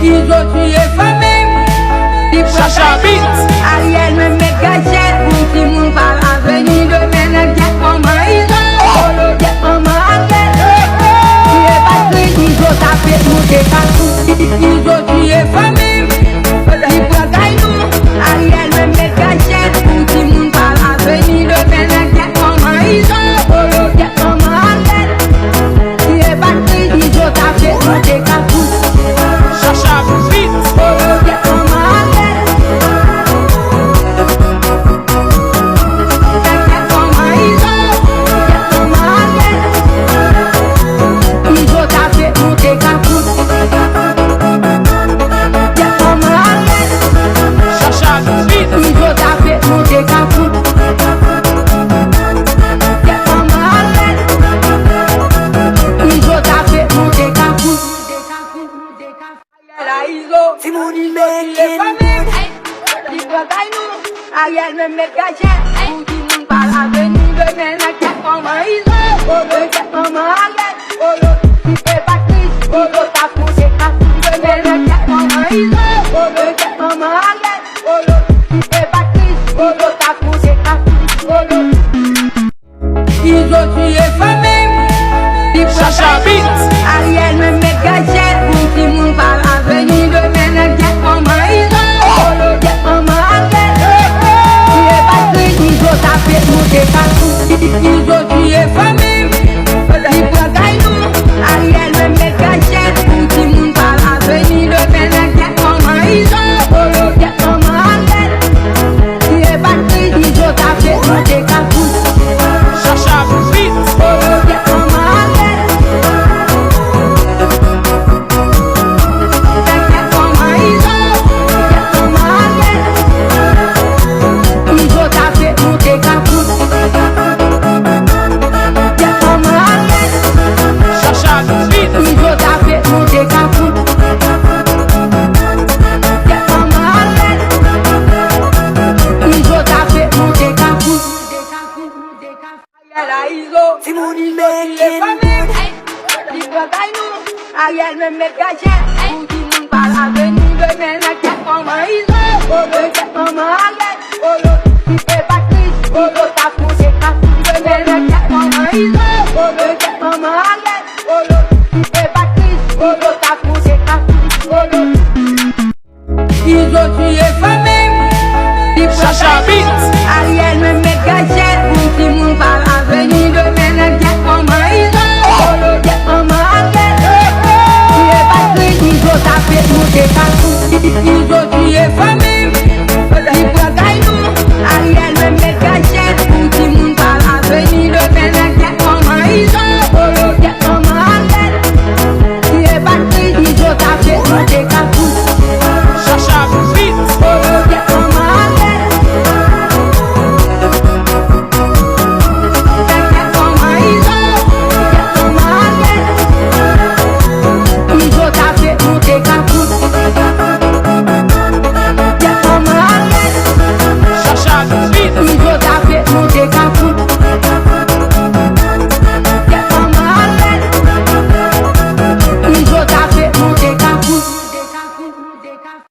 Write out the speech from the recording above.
Ils ont tué famille. Chacha Beat. Ariel me met gâchette. Pour tout le monde par l'avenir de mener. Get maman ils ont. Get maman Ariel. Tu es battu. Ils ont tapé pour tes partout. Ils ont tué famille. Ils prennent gagne. Ariel me met gâchette. Pour tout le monde par l'avenir de mener. Get maman ils ont. Get maman Ariel. Tu es battu. Ils ont tapé pour tes partout. Chacha Beat. Get maman Ariel. Chacha Beat. Si mon making Ariel me met gâchette. Pour tout le monde par l'avenir de mener. Get maman Iso. Get maman Ariel. Tu fais Patrice. Iso t'a poussé de mener. Get maman Iso. Get maman Ariel. Tu fais Patrice. Iso t'a poussé Ils ont tué famille. Chacha Beat. Ariel me met gâchette. Pour tout le monde par l'avenir de mener. Get maman Iso. Get maman Ariel. Tu es Patrice. Ils ont tapé pour tes partout. Ils ont tué famille. Ils prennent gagne. Ariel me met gâchette. Pour tout le monde par l'avenir de mener. Get maman Iso. Get maman Ariel. Tu es Patrice. Ils ont tapé pour tes partout. Chacha Beat. Get maman Ariel. Get maman Iso. Get maman Ariel. Ils ont tapé pour tes partout. Get maman Ariel. Chacha Beat. Ils ont tapé pour tes partout. Get maman Ariel. Ils ont tapé pour tes partout. Si mon making Ariel me met gâchette. Pour tout le monde par l'avenir de mener. Get maman Iso. Get maman Ariel. Tu fais Patrice. Iso t'a poussé de mener. Get maman Iso. Get maman Ariel. Tu fais Patrice. Iso t'a poussé Ils ont tué famille. Chacha Beat. Ariel me met gâchette. Pour tout le monde par l'avenir de mener. Get maman Iso. Get maman Ariel. Tu es Patrice. Ils ont tapé pour tes partout. Ils